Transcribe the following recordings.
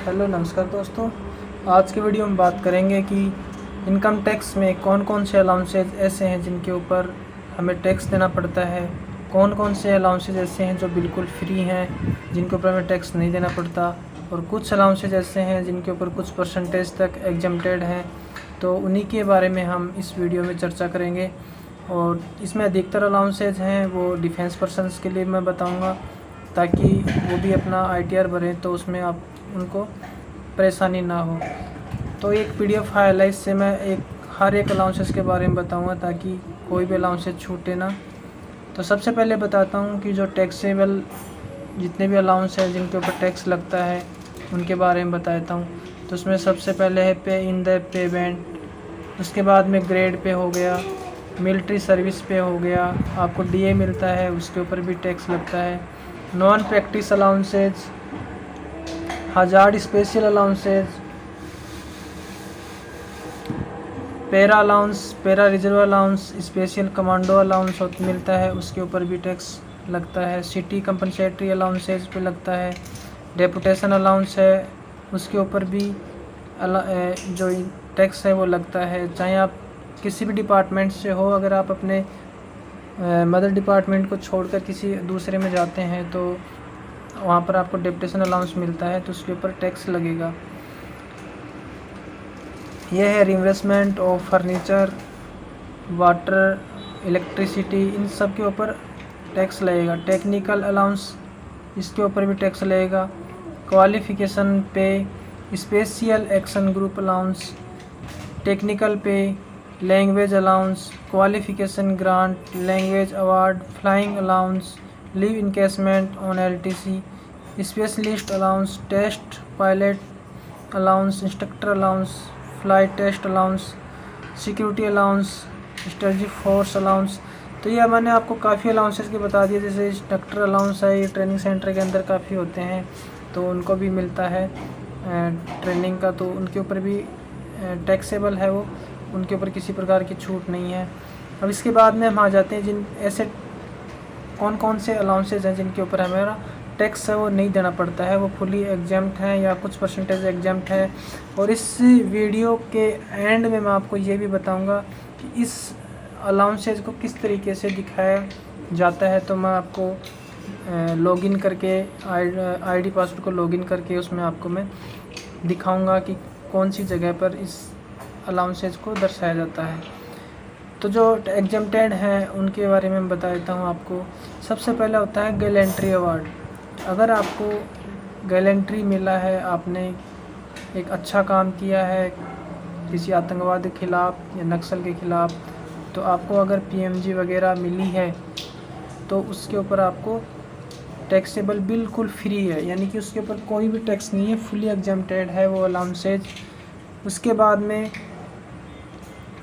Hello नमस्कार दोस्तों। आज की वीडियो में बात करेंगे कि इनकम टैक्स में कौन कौन से अलाउंसेज ऐसे हैं जिनके ऊपर हमें टैक्स देना पड़ता है, कौन कौन से अलाउंसेज ऐसे हैं जो बिल्कुल फ्री हैं जिनके ऊपर हमें टैक्स नहीं देना पड़ता, और कुछ अलाउंसेज ऐसे हैं जिनके ऊपर कुछ परसेंटेज तक एग्जम्प्टेड हैं। तो उन्हीं के बारे में हम इस वीडियो में चर्चा करेंगे। और इसमें अधिकतर अलाउंसेज हैं वो डिफेंस पर्सनस के लिए मैं बताऊँगा, ताकि वो भी अपना ITR भरें तो उसमें आप उनको परेशानी ना हो। तो एक PDF फाइल है, इससे मैं हर एक अलाउंसेस के बारे में बताऊंगा ताकि कोई भी अलाउंसेस छूटे ना। तो सबसे पहले बताता हूं कि जो टैक्सेबल जितने भी अलाउंस हैं जिनके ऊपर टैक्स लगता है उनके बारे में बताता हूं। तो उसमें सबसे पहले है पे इन द पे बैंड, उसके बाद में ग्रेड पे हो गया, मिलिट्री सर्विस पे हो गया, आपको DA मिलता है उसके ऊपर भी टैक्स लगता है, non practice allowances, hazard special allowances, para allowance, para reserve allowance, special commando allowance मिलता है उसके ऊपर भी टैक्स लगता है, सिटी कंपनसेटरी अलाउंसेज पे लगता है, डेपुटेशन अलाउंस है उसके ऊपर भी जो टैक्स है वो लगता है। चाहे आप किसी भी डिपार्टमेंट से हो, अगर आप अपने मदर डिपार्टमेंट को छोड़कर किसी दूसरे में जाते हैं तो वहाँ पर आपको डेपुटेशन अलाउंस मिलता है तो उसके ऊपर टैक्स लगेगा। यह है reimbursement of furniture, water, electricity, इन सब के ऊपर टैक्स लगेगा। टेक्निकल अलाउंस, इसके ऊपर भी टैक्स लगेगा। Qualification pay, special action group allowance, technical pay, language allowance, qualification grant, language award, flying allowance, leave encashment on LTC, specialist allowance, test pilot allowance, instructor allowance, flight test allowance, security allowance, strategic force allowance. तो ये मैंने आपको काफ़ी allowances के बता दिए। जैसे instructor allowance है, ये ट्रेनिंग सेंटर के अंदर काफ़ी होते हैं तो उनको भी मिलता है ट्रेनिंग का, तो उनके ऊपर भी टैक्सेबल है वो, उनके ऊपर किसी प्रकार की छूट नहीं है। अब इसके बाद में हम आ जाते हैं जिन ऐसे कौन कौन से अलाउंसेज हैं जिनके ऊपर हमारा टैक्स है वो नहीं देना पड़ता है, वो फुली एग्जाम्प्ट हैं या कुछ परसेंटेज एग्जाम्प्ट है। और इस वीडियो के एंड में मैं आपको ये भी बताऊंगा कि इस अलाउंसेज को किस तरीके से दिखाया जाता है। तो मैं आपको लॉगिन करके ID पासवर्ड को लॉगिन करके उसमें आपको मैं दिखाऊंगा कि कौन सी जगह पर इस अलाउंसेज को दर्शाया जाता है। तो जो एग्जम्प्टेड हैं उनके बारे में बता देता हूँ आपको। सबसे पहला होता है गैलेंट्री अवार्ड। अगर आपको गैलेंट्री मिला है, आपने एक अच्छा काम किया है किसी आतंकवाद के ख़िलाफ़ या नक्सल के ख़िलाफ़, तो आपको अगर PMG वगैरह मिली है तो उसके ऊपर आपको टैक्सेबल बिल्कुल फ्री है, यानी कि उसके ऊपर कोई भी टैक्स नहीं है, फुली एग्जम्प्टेड है वो अलाउंसेज। उसके बाद में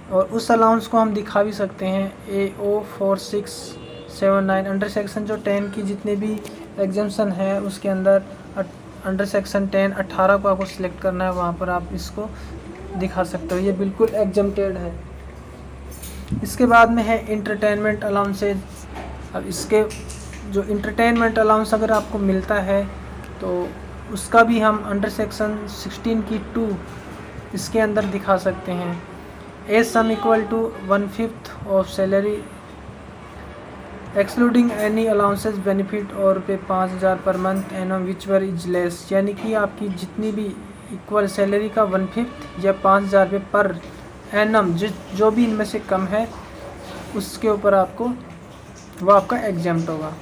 और उस अलाउंस को हम दिखा भी सकते हैं AO4679 अंडर सेक्शन जो 10 की जितने भी एग्जाम्शन है उसके अंदर अंडर सेक्शन 10 18 को आपको सिलेक्ट करना है, वहाँ पर आप इसको दिखा सकते हो, ये बिल्कुल एग्जम्प्टेड है। इसके बाद में है इंटरटेनमेंट अलाउंसेज। अब इसके जो इंटरटेनमेंट अलाउंस अगर आपको मिलता है तो उसका भी हम अंडर सेक्शन 16 की 2 इसके अंदर दिखा सकते हैं। As sum equal to 1/5 of salary excluding any allowances benefit और pay 5000 per month annum whichever is less, यानी कि आपकी जितनी भी इक्वल सैलरी का 1/5 या 5000 रुपये पर एनम जो भी इनमें से कम है उसके ऊपर आपको वो आपका एग्जाम्प्ट होगा।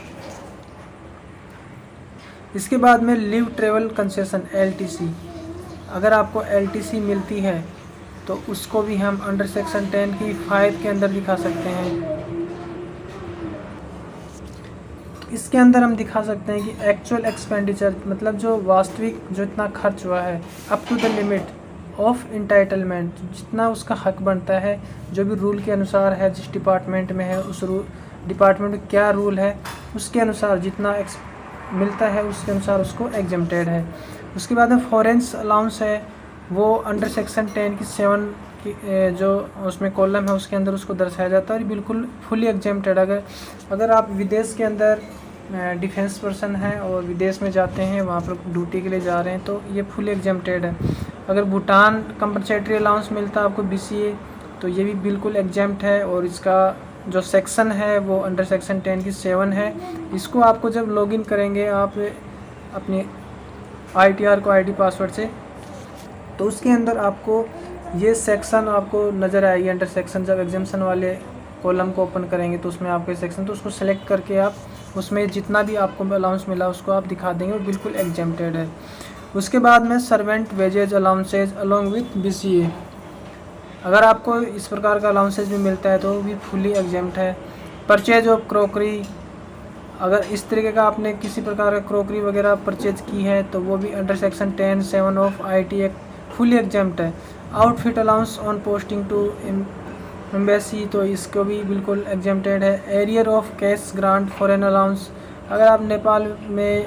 इसके बाद में लीव ट्रेवल कंसेशन LTC, अगर आपको LTC मिलती है तो उसको भी हम अंडर सेक्शन 10 की 5 के अंदर दिखा सकते हैं। इसके अंदर हम दिखा सकते हैं कि एक्चुअल एक्सपेंडिचर, मतलब जो वास्तविक जो इतना खर्च हुआ है, up to the limit of entitlement, जितना उसका हक बनता है, जो भी रूल के अनुसार है, जिस डिपार्टमेंट में है उस डिपार्टमेंट में क्या रूल है उसके अनुसार जितना मिलता है उसके अनुसार उसको एग्जम्प्टेड है। उसके बाद में फॉरेंस अलाउंस है, वो अंडर सेक्शन 10 की 7 की जो उसमें कॉलम है उसके अंदर उसको दर्शाया जाता है और बिल्कुल फुली एग्जम्प्टेड। अगर आप विदेश के अंदर डिफेंस पर्सन हैं और विदेश में जाते हैं, वहाँ पर ड्यूटी के लिए जा रहे हैं, तो ये फुल एग्जेम्प्टेड है। अगर भूटान कंपनसेटरी अलाउंस मिलता है आपको BCA, तो ये भी बिल्कुल एग्जेम्प्ट है। और इसका जो सेक्शन है वो अंडर सेक्शन 10 की 7 है। इसको आपको जब लॉगिन करेंगे आप अपने ITR को ID पासवर्ड से, तो उसके अंदर आपको ये सेक्शन आपको नज़र आएगी अंडर सेक्शन। जब एग्जाम्शन वाले कॉलम को ओपन करेंगे तो उसमें आपके सेक्शन, तो उसको सेलेक्ट करके आप उसमें जितना भी आपको अलाउंस मिला उसको आप दिखा देंगे, वो बिल्कुल एग्जेम्प्टेड है। उसके बाद में servant wages allowances along with BCA, अगर आपको इस प्रकार का अलाउंसेज भी मिलता है तो वो भी फुली एग्जेम्प्ट है। परचेज ऑफ क्रोकरी, अगर इस तरीके का आपने किसी प्रकार का क्रोकरी वगैरह परचेज की है तो वो भी under section 10(7) of IT act fully exempt है। Outfit allowance on posting to embassy, तो इसको भी बिल्कुल एग्जेम्प्टेड है। Arrear of cash grant foreign allowance, अगर आप नेपाल में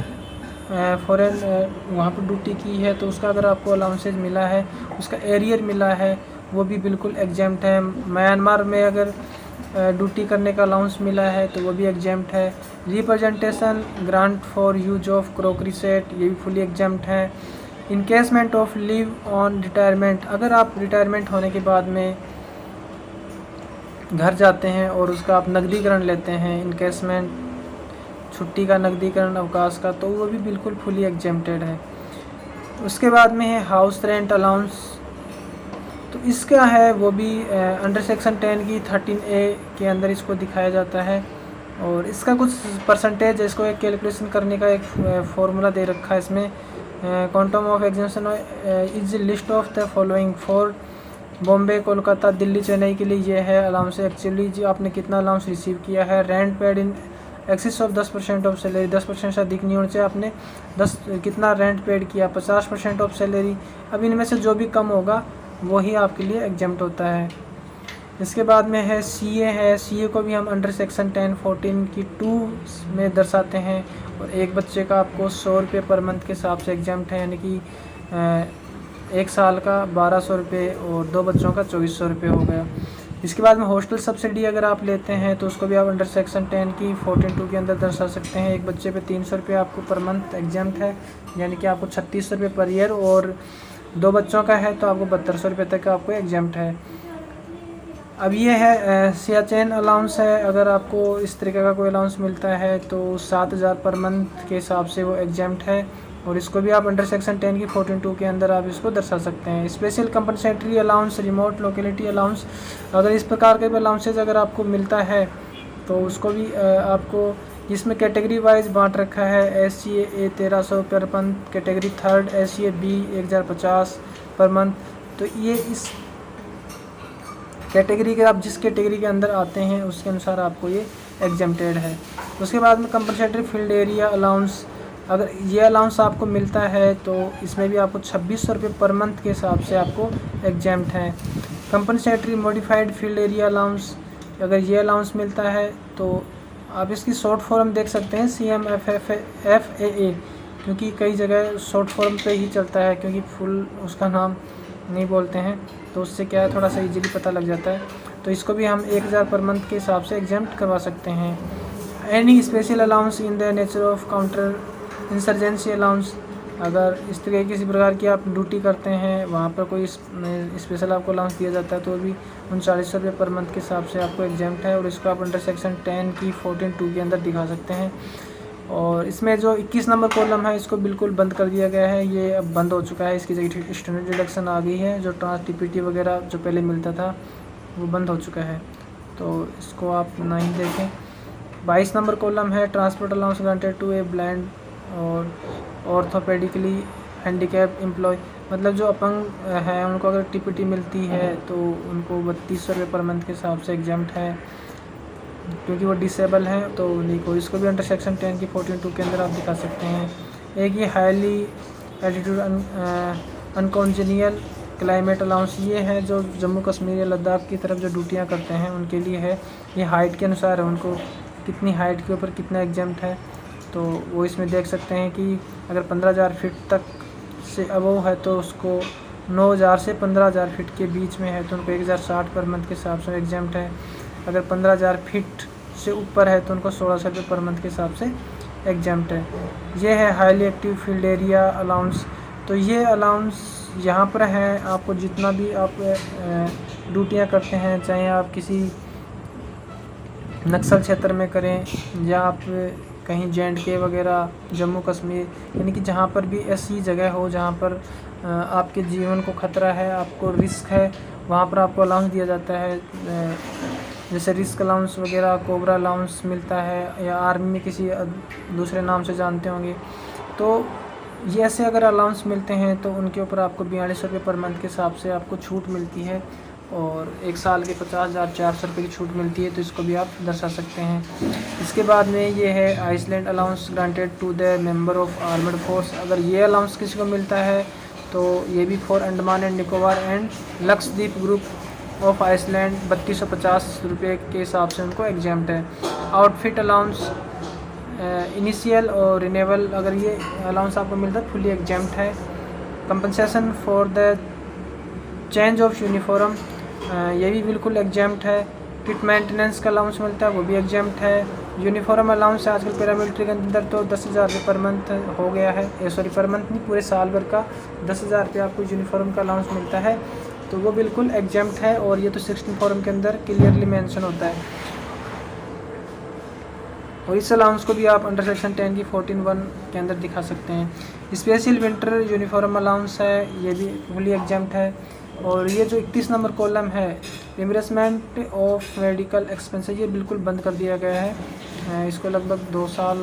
फॉरेन वहाँ पर ड्यूटी की है तो उसका अगर आपको अलाउंसेज मिला है, उसका एरियर मिला है, वो भी बिल्कुल एग्जेम्प्ट है। म्यांमार में अगर ड्यूटी करने का अलाउंस मिला है तो वो भी एग्जेम्प्ट है। Representation grant for use of crockery set, ये भी फुली एग्जेम्प्ट है। Encasement of leave on retirement, अगर आप रिटायरमेंट होने के बाद में घर जाते हैं और उसका आप नकदीकरण लेते हैं, इनकेसमेंट छुट्टी का नकदीकरण अवकाश का, तो वो भी बिल्कुल फुली एग्जेम्प्टेड है। उसके बाद में है हाउस रेंट अलाउंस, तो इसका है वो भी अंडर सेक्शन 10 की 13A के अंदर इसको दिखाया जाता है। और इसका कुछ परसेंटेज है, इसको एक कैलकुलेशन करने का एक फॉर्मूला दे रखा है इसमें। Quantum of exemption is list of the following for Bombay, Kolkata, Delhi, Chennai के लिए ये है अलाउंस एक्चुअली जी आपने कितना अलाउंस रिसीव किया है। Rent paid in axis of 10% of salary, 10% से अधिक नहीं होने से आपने 10 कितना रेंट पेड किया, 50% ऑफ सैलरी। अब इनमें से जो भी कम होगा वही आपके लिए एग्जेम्प्ट होता है। इसके बाद में है CA है, CA को भी हम अंडर सेक्शन 10(14) की 2 में दर्शाते हैं। और एक बच्चे का आपको 100 रुपये पर मंथ के हिसाब से एग्जेम्प्ट है, यानी कि एक साल का 1200 रुपये और 2 बच्चों का 2400 रुपये हो गया। इसके बाद में हॉस्टल सब्सिडी अगर आप लेते हैं तो उसको भी आप अंडर सेक्शन 10 की 14(2) के अंदर दर्शा सकते हैं। एक बच्चे पे 300 रुपये आपको पर मंथ एग्जेम्प्ट है, यानी कि आपको 3600 रुपये पर ईयर, और 2 बच्चों का है तो आपको 7200 रुपये तक आपको एग्जेम्प्ट है। अब ये है सियाचेन अलाउंस है, अगर आपको इस तरीके का कोई अलाउंस मिलता है तो 7000 पर मंथ के हिसाब से वो एग्जेम्प्ट है। और इसको भी आप अंडर सेक्शन 10 की 14(2) के अंदर आप इसको दर्शा सकते हैं। Special compensatory allowance, remote locality allowance, अगर इस प्रकार के अलाउंसेज अगर आपको मिलता है तो उसको भी आपको इसमें कैटेगरी वाइज बांट रखा है। SCA A 1300 per month, category third SCA B 1050 per month. तो ये इस कैटेगरी के आप जिस कैटेगरी के अंदर आते हैं उसके अनुसार आपको ये एग्जेम्प्टेड है। उसके बाद में कंपनसेटरी फील्ड एरिया अलाउंस, अगर ये अलाउंस आपको मिलता है तो इसमें भी आपको 2600 रुपये पर मंथ के हिसाब से आपको एग्जेम्प्ट है। Compensatory modified field area allowance, अगर ये अलाउंस मिलता है तो आप इसकी शॉर्ट फॉर्म देख सकते हैं CMFFA, क्योंकि कई जगह शॉर्ट फॉर्म पे ही चलता है, क्योंकि फुल उसका नाम नहीं बोलते हैं, तो उससे क्या है थोड़ा सा इजीली पता लग जाता है। तो इसको भी हम 1000 पर मंथ के हिसाब से एग्जेम्प्ट करवा सकते हैं। Any special allowance in the nature of counter insurgency allowance, अगर इस तरह किसी प्रकार की आप ड्यूटी करते हैं वहाँ पर कोई स्पेशल आपको अलाउंस दिया जाता है तो भी 3900 रुपये पर मंथ के हिसाब से आपको एग्जेम्प्ट है। और इसको आप अंडर सेक्शन 10 की 14(2) के अंदर दिखा सकते हैं। और इसमें जो 21 नंबर कॉलम है इसको बिल्कुल बंद कर दिया गया है, ये अब बंद हो चुका है, इसकी जगह स्टैंडर्ड डिडक्शन आ गई है। जो ट्रांस TPT वगैरह जो पहले मिलता था वो बंद हो चुका है, तो इसको आप ना ही देखें। 22 नंबर कॉलम है transport allowance granted to a blind और ऑर्थोपेडिकली हैंडीकैप एम्प्लॉय, मतलब जो अपंग हैं उनको अगर TPT मिलती है तो उनको 3200 रुपये पर मंथ के हिसाब से एग्जाम्प्ट है, क्योंकि वो डिसेबल हैं तो उन्हीं को। इसको भी अंडर सेक्शन 10 की 14(2) के अंदर आप दिखा सकते हैं। एक ये हाईली एल्टीट्यूड अनकॉन्जेनियल क्लाइमेट अलाउंस, ये है जो जम्मू कश्मीर या लद्दाख की तरफ जो ड्यूटियाँ करते हैं उनके लिए है। ये हाइट के अनुसार है, उनको कितनी हाइट के ऊपर कितना एग्जाम्प्ट है, तो वो इसमें देख सकते हैं कि अगर 15000 फीट तक से अबव है तो उसको 9000 से 15000 फीट के बीच में है तो उनको 1060 पर मंथ के हिसाब से एग्जाम्प्ट है। अगर 15000 फीट से ऊपर है तो उनको 1600 रुपये पर मंथ के हिसाब से एग्जाम्प्ट है। ये है highly active field area allowance. तो ये अलाउंस यहाँ पर है, आपको जितना भी आप ड्यूटियाँ करते हैं, चाहे आप किसी नक्सल क्षेत्र में करें या आप कहीं JNK वगैरह, जम्मू कश्मीर, यानी कि जहाँ पर भी ऐसी जगह हो जहाँ पर आपके जीवन को ख़तरा है, आपको रिस्क है, वहाँ पर आपको अलाउंस दिया जाता है। जैसे रिस्क अलाउंस वगैरह, कोबरा अलाउंस मिलता है, या आर्मी में किसी दूसरे नाम से जानते होंगे। तो ये ऐसे अगर अलाउंस मिलते हैं तो उनके ऊपर आपको 42 रुपये पर मंथ के हिसाब से आपको छूट मिलती है, और 1 साल के 50,400 रुपये की छूट मिलती है। तो इसको भी आप दर्शा सकते हैं। इसके बाद में ये है island allowance granted to the member of armed force. अगर ये अलाउंस किसी को मिलता है तो ये भी for Andaman and Nicobar and Lakshadweep group of island 3250 रुपये के हिसाब से उनको एग्जाम्प्ट है। आउटफिट अलाउंस इनिशियल और रिन्यूएबल, अगर ये अलाउंस आपको मिलता है फुली एग्जाम्प्ट है। Compensation for the change of uniform, ये भी बिल्कुल एग्जाम्प्ट है। किट मेंटेनेंस का अलाउंस मिलता है, वो भी एग्जाम्प्ट है। यूनिफॉर्म अलाउंस आजकल पैरामिलिट्री के अंदर तो 10,000 रुपये पर मंथ हो गया है, सॉरी पर मंथ नहीं, पूरे साल भर का 10,000 रुपये आपको यूनिफॉर्म का अलाउंस मिलता है, तो वो बिल्कुल एग्जाम्प्ट है। और ये तो 16 फॉर्म के अंदर क्लियरली मेंशन होता है। और इस अलाउंस को भी आप अंडर सेक्शन 10 की 14(1) के अंदर दिखा सकते हैं। स्पेशल विंटर यूनिफॉर्म अलाउंस है, ये भी फुली एग्जाम्प्ट है। और ये जो 31 नंबर कॉलम है, रिम्बर्समेंट ऑफ मेडिकल एक्सपेंसेस, ये बिल्कुल बंद कर दिया गया है। इसको लगभग 2 साल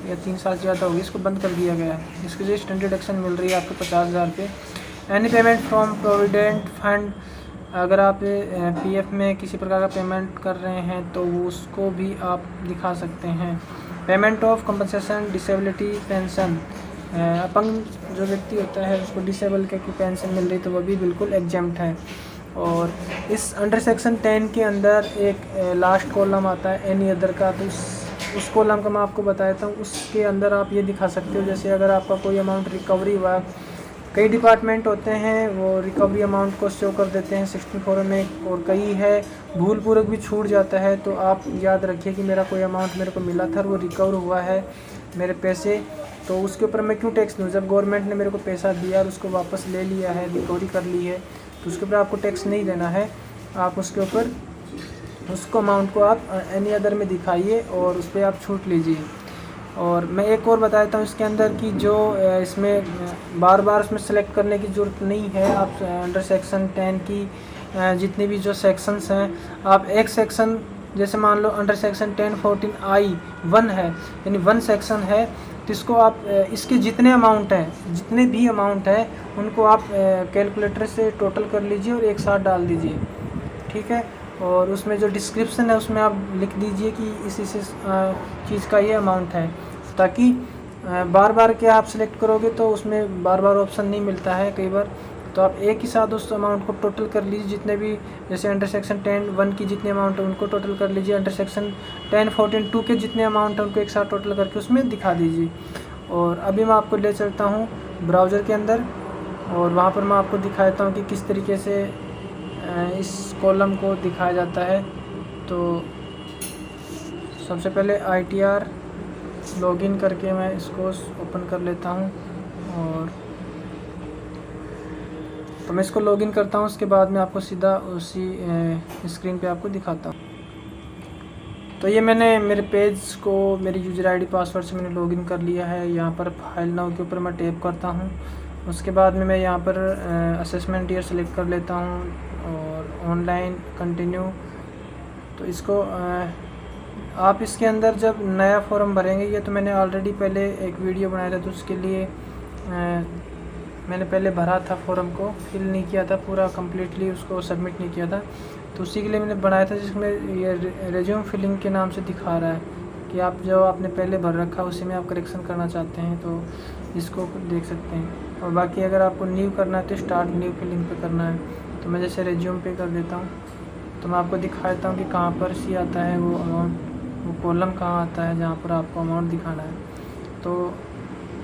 या 3 साल से ज़्यादा होगी, इसको बंद कर दिया गया है। इसके लिए स्टैंडर्ड एक्शन मिल रही है आपको 50,000 रुपये। Any payment from provident fund, अगर आप PF में किसी प्रकार का पेमेंट कर रहे हैं तो वो उसको भी आप दिखा सकते हैं। Payment of compensation disability pension, अपंग जो व्यक्ति होता है उसको डिसेबल की पेंशन मिल रही, तो वो भी बिल्कुल एग्जाम्प्ट है। और इस अंडर सेक्शन 10 के अंदर एक लास्ट कॉलम आता है एनी अदर का, तो उस कॉलम का मैं आपको बताता हूँ। उसके अंदर आप ये दिखा सकते हो, जैसे अगर आपका कोई अमाउंट रिकवरी हुआ, कई डिपार्टमेंट होते हैं वो रिकवरी अमाउंट को शो कर देते हैं 16 फॉर्म में, और कई है भूलपूर्वक भी छूट जाता है। तो आप याद रखिए कि मेरा कोई अमाउंट मेरे को मिला था और वो रिकवर हुआ है मेरे पैसे, तो उसके ऊपर मैं क्यों टैक्स दूँ? जब गवर्नमेंट ने मेरे को पैसा दिया और उसको वापस ले लिया है, रिकवरी कर ली है, तो उसके ऊपर आपको टैक्स नहीं देना है। आप उसके ऊपर उसको अमाउंट को आप एनी अदर में दिखाइए और उस पर आप छूट लीजिए। और मैं एक और बता देता हूँ इसके अंदर कि जो इसमें बार बार उसमें सेलेक्ट करने की ज़रूरत नहीं है। आप अंडर सेक्शन 10 की जितने भी जो सेक्शंस हैं, आप एक सेक्शन, जैसे मान लो अंडर सेक्शन 10(14)(I)(1) है, यानी 1 सेक्शन है, तो इसको आप इसके जितने अमाउंट हैं, जितने भी अमाउंट है उनको आप कैलकुलेटर से टोटल कर लीजिए और एक साथ डाल दीजिए, ठीक है। और उसमें जो डिस्क्रिप्शन है उसमें आप लिख दीजिए कि इस चीज़ का ये अमाउंट है, ताकि बार बार क्या आप सेलेक्ट करोगे तो उसमें बार बार ऑप्शन नहीं मिलता है कई बार, तो आप एक ही साथ उस अमाउंट को टोटल कर लीजिए। जितने भी जैसे अंडर सेक्शन 10(1) की जितने अमाउंट है उनको टोटल कर लीजिए, अंडर सेक्शन 10(14)(2) के जितने अमाउंट है उनको एक साथ टोटल करके उसमें दिखा दीजिए। और अभी मैं आपको ले चलता हूँ ब्राउज़र के अंदर, और वहाँ पर मैं आपको दिखाता हूँ कि किस तरीके से इस कॉलम को दिखाया जाता है। तो सबसे पहले ITR लॉगिन करके मैं इसको ओपन कर लेता हूँ, और तो मैं इसको लॉगिन करता हूँ। उसके बाद मैं आपको सीधा उसी स्क्रीन पे आपको दिखाता हूँ। तो ये मैंने मेरे पेज को मेरी यूज़र ID पासवर्ड से मैंने लॉगिन कर लिया है। यहाँ पर फाइल नाउ के ऊपर मैं टैप करता हूँ। उसके बाद में मैं यहाँ पर असेसमेंट ईयर सेलेक्ट कर लेता हूँ और ऑनलाइन कंटिन्यू। तो इसको आप इसके अंदर जब नया फॉर्म भरेंगे, ये तो मैंने ऑलरेडी पहले एक वीडियो बनाया था, तो उसके लिए मैंने पहले भरा था फॉर्म को, फिल नहीं किया था पूरा कम्प्लीटली, उसको सबमिट नहीं किया था, तो उसी के लिए मैंने बनाया था, जिसमें ये रेज्यूम फिलिंग के नाम से दिखा रहा है कि आप जो आपने पहले भर रखा उसी में आप करेक्शन करना चाहते हैं, तो इसको देख सकते हैं। और बाकी अगर आपको न्यू करना है तो स्टार्ट न्यू फिलिंग पे करना है। तो मैं जैसे रेज्यूम पे कर देता हूँ, तो मैं आपको दिखा देता हूँ कि कहाँ पर सी आता है वो अमाउंट, वो कॉलम कहाँ आता है जहाँ पर आपको अमाउंट दिखाना है। तो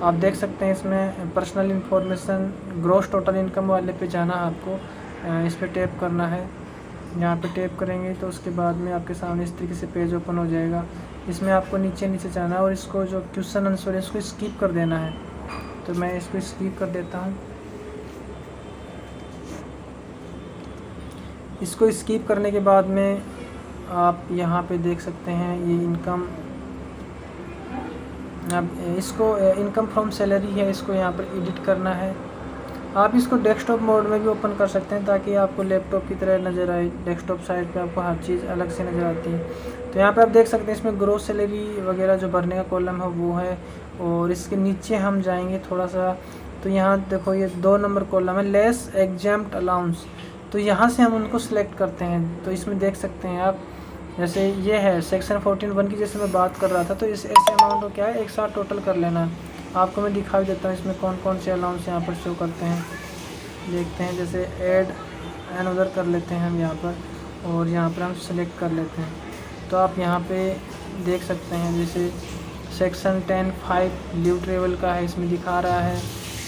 आप देख सकते हैं इसमें personal information, gross total income वाले पे जाना है आपको, इस पर टैप करना है। यहाँ पे टैप करेंगे तो उसके बाद में आपके सामने इस तरीके से पेज ओपन हो जाएगा। इसमें आपको नीचे नीचे जाना है और इसको जो क्वेश्चन आंसर है इसको स्किप कर देना है। तो मैं इसको स्किप कर देता हूँ। इसको स्किप करने के बाद में आप यहाँ पे देख सकते हैं ये इनकम, अब इसको इनकम फ्रॉम सैलरी है, इसको यहाँ पर एडिट करना है। आप इसको डेस्कटॉप मोड में भी ओपन कर सकते हैं ताकि आपको लैपटॉप की तरह नज़र आए। डेस्कटॉप साइड पे आपको हर चीज़ अलग से नज़र आती है। तो यहाँ पे आप देख सकते हैं इसमें ग्रोस सैलरी वगैरह जो भरने का कॉलम है वो है। और इसके नीचे हम जाएंगे थोड़ा सा, तो यहाँ देखो ये 2 नंबर कॉलम है लेस एग्जाम्प्ट अलाउंस। तो यहाँ से हम उनको सिलेक्ट करते हैं। तो इसमें देख सकते हैं आप, जैसे ये है सेक्शन 14(1) की जैसे मैं बात कर रहा था, तो इस ऐसे अमाउंट को क्या है एक साथ टोटल कर लेना है। आपको मैं दिखा देता हूँ इसमें कौन कौन से अलाउंस यहाँ पर शो करते हैं। देखते हैं जैसे ऐड एंड उधर कर लेते हैं हम यहाँ पर, और यहाँ पर हम सेलेक्ट कर लेते हैं। तो आप यहाँ पे देख सकते हैं जैसे सेक्शन 10(5) लीव ट्रेवल का है, इसमें दिखा रहा है।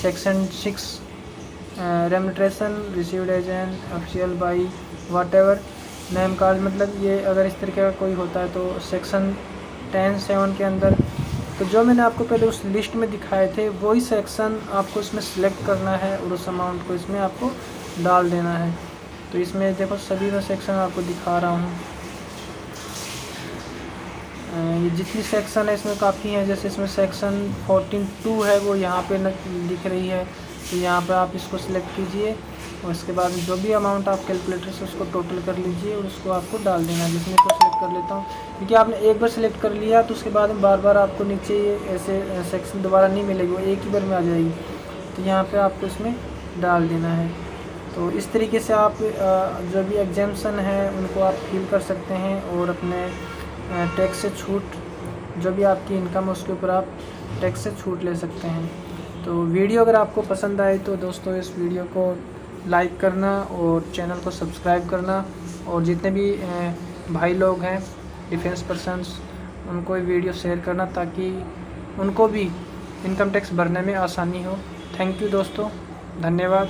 Section 6 remuneration received as an official by whatever name card, मतलब ये अगर इस तरीके का कोई होता है तो सेक्शन 10(7) के अंदर, तो जो मैंने आपको पहले उस लिस्ट में दिखाए थे वही सेक्शन आपको इसमें सेलेक्ट करना है और उस अमाउंट को इसमें आपको डाल देना है। तो इसमें देखो सभी मैं सेक्शन आपको दिखा रहा हूँ। ये जितनी सेक्शन है इसमें काफ़ी हैं, जैसे इसमें सेक्शन 14(2) है वो यहाँ पे दिख रही है। तो यहाँ पर आप इसको सिलेक्ट कीजिए और इसके बाद जो भी अमाउंट आप कैलकुलेटर से उसको टोटल कर लीजिए और उसको आपको डाल देना है। जिसमें को सिलेक्ट कर लेता हूँ क्योंकि आपने एक बार सिलेक्ट कर लिया तो उसके बाद में बार बार आपको नीचे ये ऐसे सेक्शन दोबारा नहीं मिलेगी, वो एक ही बार में आ जाएगी। तो यहाँ पे आपको इसमें डाल देना है। तो इस तरीके से आप जो भी एग्जाम्पशन है उनको आप फिल कर सकते हैं और अपने टैक्स से छूट जो भी आपकी इनकम है उसके ऊपर आप टैक्स से छूट ले सकते हैं। तो वीडियो अगर आपको पसंद आए तो दोस्तों इस वीडियो को लाइक करना और चैनल को सब्सक्राइब करना, और जितने भी भाई लोग हैं डिफेंस पर्सन्स उनको ये वीडियो शेयर करना ताकि उनको भी इनकम टैक्स भरने में आसानी हो। थैंक यू दोस्तों, धन्यवाद।